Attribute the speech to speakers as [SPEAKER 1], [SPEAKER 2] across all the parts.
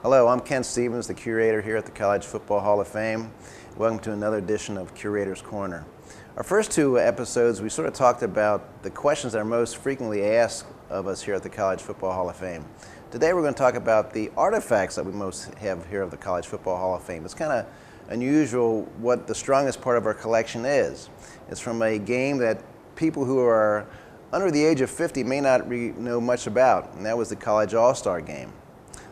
[SPEAKER 1] Hello, I'm Ken Stevens, the curator here at the College Football Hall of Fame. Welcome to another edition of Curator's Corner. Our first two episodes, we sort of talked about the questions that are most frequently asked of us here at the College Football Hall of Fame. Today we're going to talk about the artifacts that we most have here of the College Football Hall of Fame. It's kind of unusual what the strongest part of our collection is. It's from a game that people who are under the age of 50 may not know much about, and that was the College All-Star Game.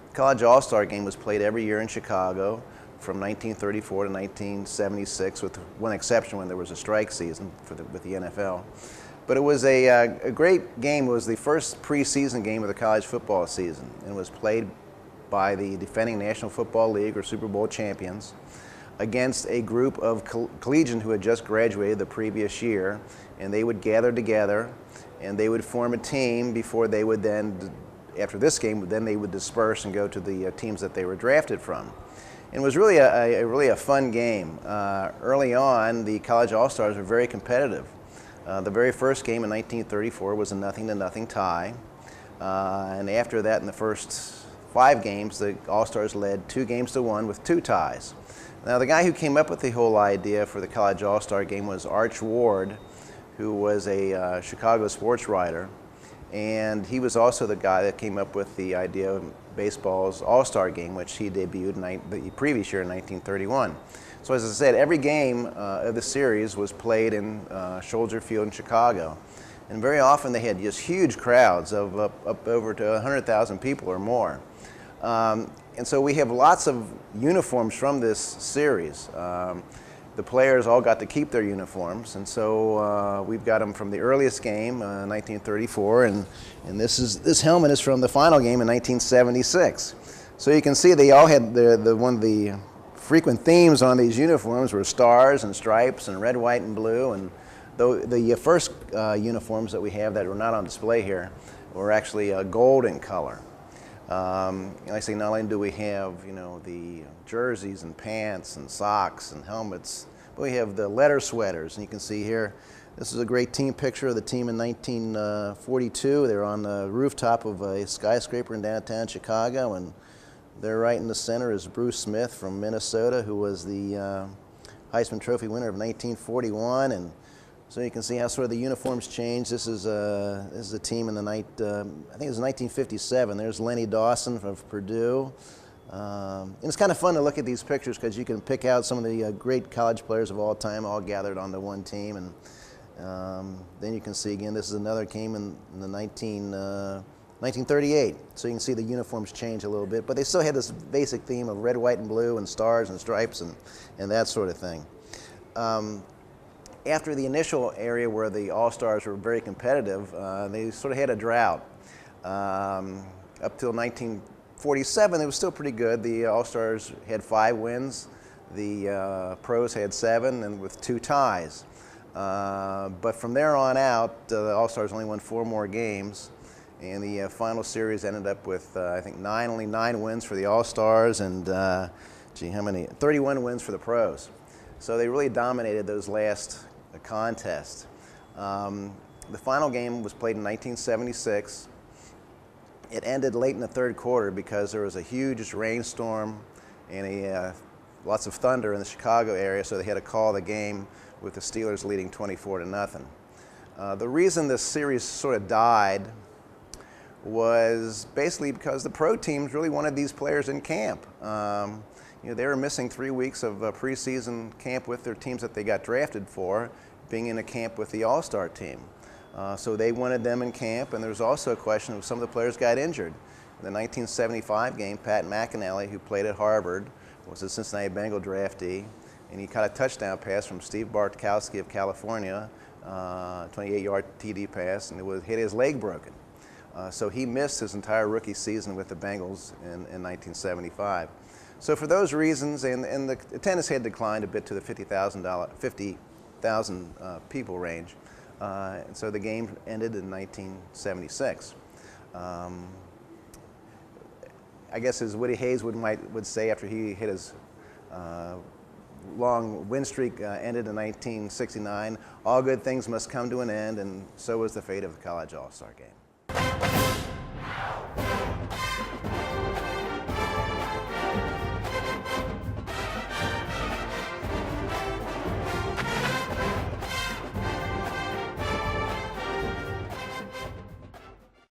[SPEAKER 1] The College All-Star Game was played every year in Chicago from 1934 to 1976, with one exception when there was a strike season with the NFL. But it was a great game. It was the first preseason game of the college football season, and was played by the defending National Football League or Super Bowl champions against a group of collegians who had just graduated the previous year, and they would gather together and they would form a team before they would then, after this game, then they would disperse and go to the teams that they were drafted from. And it was really a fun game. Early on, the College All-Stars were very competitive. The very first game in 1934 was a 0-0 tie. And after that, in the first 5 games, the All-Stars led 2-1 with 2 ties. Now, the guy who came up with the whole idea for the College All-Star Game was Arch Ward, who was a Chicago sports writer. And he was also the guy that came up with the idea of baseball's All-Star Game, which he debuted the previous year in 1931. So as I said, every game of the series was played in Soldier Field in Chicago. And very often they had just huge crowds of up over to 100,000 people or more. And so we have lots of uniforms from this series. The players all got to keep their uniforms, and so we've got them from the earliest game, 1934, and this helmet is from the final game in 1976. So you can see they all had one of the frequent themes on these uniforms were stars and stripes and red, white, and blue. And the first uniforms that we have that were not on display here were actually gold in color. Like I say, not only do we have the jerseys and pants and socks and helmets, but we have the letter sweaters. And you can see here, this is a great team picture of the team in 1942. They're on the rooftop of a skyscraper in downtown Chicago, and there right in the center is Bruce Smith from Minnesota, who was the Heisman Trophy winner of 1941. And so you can see how sort of the uniforms changed. This is a team in the I think it was 1957. There's Lenny Dawson of Purdue. And it's kind of fun to look at these pictures because you can pick out some of the great college players of all time all gathered onto one team. And then you can see again, this is another game in the 1938. So you can see the uniforms change a little bit, but they still had this basic theme of red, white, and blue and stars and stripes and that sort of thing. After the initial area where the All-Stars were very competitive, they sort of had a drought. Up till 1947, it was still pretty good. The All-Stars had 5 wins. The pros had 7, and with 2 ties. But from there on out, the All-Stars only won 4 more games. And the final series ended up with, I think, only 9 wins for the All-Stars and, 31 wins for the pros. So they really dominated those last contests. The final game was played in 1976. It ended late in the 3rd quarter because there was a huge rainstorm and lots of thunder in the Chicago area, so they had to call the game with the Steelers leading 24-0. The reason this series sort of died was basically because the pro teams really wanted these players in camp. They were missing 3 weeks of preseason camp with their teams that they got drafted for, being in a camp with the All-Star team. So they wanted them in camp, and there was also a question of some of the players got injured. In the 1975 game, Pat McAnally, who played at Harvard, was a Cincinnati Bengal draftee, and he caught a touchdown pass from Steve Bartkowski of California, 28-yard TD pass, and it hit his leg broken. So he missed his entire rookie season with the Bengals in 1975. So for those reasons, and the attendance had declined a bit to the 50,000 people range, and so the game ended in 1976. I guess as Woody Hayes would say after he hit his long win streak ended in 1969, all good things must come to an end, and so was the fate of the College All-Star Game.